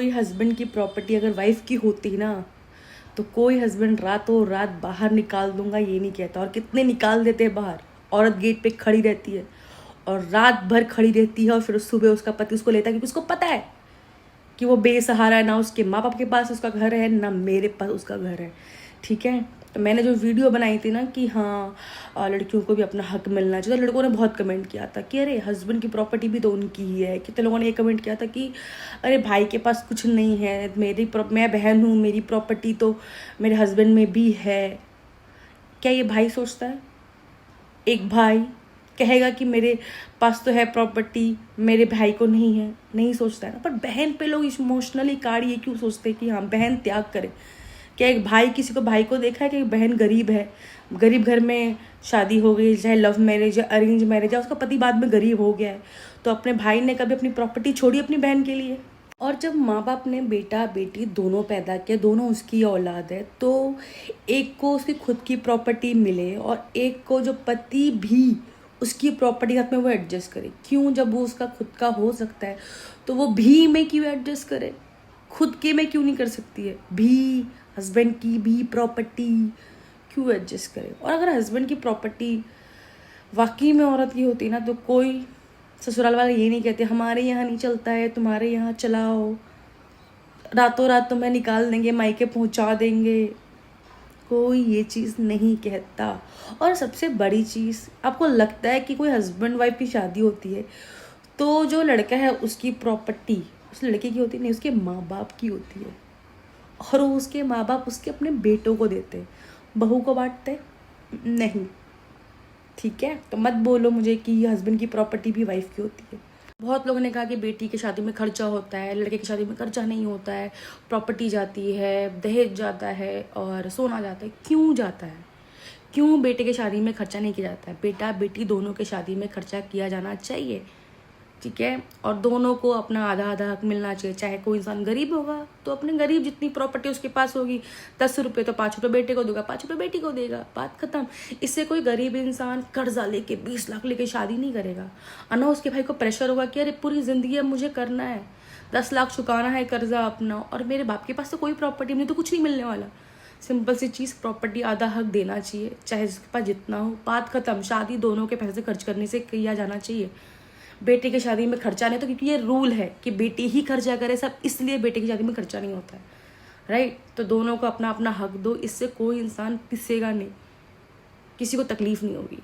कोई हस्बैंड की प्रॉपर्टी अगर वाइफ की होती ना, तो कोई हस्बैंड रातों रात बाहर निकाल दूंगा ये नहीं कहता। और कितने निकाल देते हैं बाहर। औरत गेट पे खड़ी रहती है और रात भर खड़ी रहती है, और फिर सुबह उसका पति उसको लेता है, क्योंकि उसको पता है कि वो बेसहारा है, ना उसके माँ बाप के पास उसका घर है, ना मेरे पास उसका घर है। ठीक है, तो मैंने जो वीडियो बनाई थी ना कि हाँ लड़कियों को भी अपना हक मिलना चाहिए, तो लड़कों ने बहुत कमेंट किया था कि अरे हस्बैंड की प्रॉपर्टी भी तो उनकी ही है। कितने लोगों ने ये कमेंट किया था कि अरे भाई के पास कुछ नहीं है, मैं बहन हूँ, मेरी प्रॉपर्टी तो मेरे हस्बैंड में भी है। क्या ये भाई सोचता है? एक भाई कहेगा कि मेरे पास तो है प्रॉपर्टी, मेरे भाई को नहीं है? नहीं सोचता है ना। पर बहन पे लोग इमोशनली कार्ड ये क्यों सोचते हैं कि हाँ बहन त्याग करे? क्या एक भाई किसी को भाई को देखा है कि बहन गरीब है, गरीब घर में शादी हो गई, चाहे लव मैरिज या अरेंज मैरिज है, उसका पति बाद में गरीब हो गया है, तो अपने भाई ने कभी अपनी प्रॉपर्टी छोड़ी अपनी बहन के लिए? और जब माँ बाप ने बेटा बेटी दोनों पैदा किया, दोनों उसकी औलाद है, तो एक को उसकी खुद की प्रॉपर्टी मिले और एक को जो पति भी उसकी प्रॉपर्टी के साथ में वो एडजस्ट करे। क्यों? जब वो उसका खुद का हो सकता है तो वो भी में क्यों एडजस्ट करे? खुद के में क्यों नहीं कर सकती है? भी हस्बैंड की भी प्रॉपर्टी क्यों एडजस्ट करे? और अगर हस्बैंड की प्रॉपर्टी वाकई में औरत की होती ना, तो कोई ससुराल वाले ये नहीं कहते हमारे यहाँ नहीं चलता है, तुम्हारे यहाँ चलाओ, रातों रात तुम्हें निकाल देंगे, मायके पहुँचा देंगे। कोई ये चीज़ नहीं कहता। और सबसे बड़ी चीज़, आपको लगता है कि कोई हस्बैंड वाइफ की शादी होती है तो जो लड़का है उसकी प्रॉपर्टी उस लड़के की होती नहीं, उसके माँ बाप की होती है। और उसके माँ बाप उसके अपने बेटों को देते हैं, बहू को बांटते नहीं। ठीक है, तो मत बोलो मुझे कि हस्बैंड की प्रॉपर्टी भी वाइफ की होती है। बहुत लोगों ने कहा कि बेटी की शादी में खर्चा होता है, लड़के की शादी में खर्चा नहीं होता है, प्रॉपर्टी जाती है, दहेज जाता है और सोना जाता है। क्यों जाता है? क्यों बेटे की शादी में खर्चा नहीं किया जाता है? बेटा बेटी दोनों के शादी में खर्चा किया जाना चाहिए। ठीक है, और दोनों को अपना आधा आधा हक मिलना चाहिए। चाहे कोई इंसान गरीब होगा तो अपने गरीब जितनी प्रॉपर्टी उसके पास होगी, 10 रुपये तो 5 रुपये बेटे को देगा, 5 रुपये बेटी को देगा, बात खत्म। इससे कोई गरीब इंसान कर्जा लेके 20 लाख लेके शादी नहीं करेगा। ना उसके भाई को प्रेशर होगा कि अरे पूरी जिंदगी अब मुझे करना है, 10 लाख चुकाना है कर्जा अपना, और मेरे बाप के पास तो कोई प्रॉपर्टी नहीं, तो कुछ नहीं मिलने वाला। सिंपल सी चीज़, प्रॉपर्टी आधा हक देना चाहिए, चाहे जिसके पास जितना हो, बात खत्म। शादी दोनों के पैसे खर्च करने से किया जाना चाहिए। बेटे की शादी में खर्चा नहीं, तो क्योंकि ये रूल है कि बेटी ही खर्चा करे सब, इसलिए बेटे की शादी में खर्चा नहीं होता है। राइट, तो दोनों को अपना अपना हक दो, इससे कोई इंसान पिसेगा नहीं, किसी को तकलीफ नहीं होगी।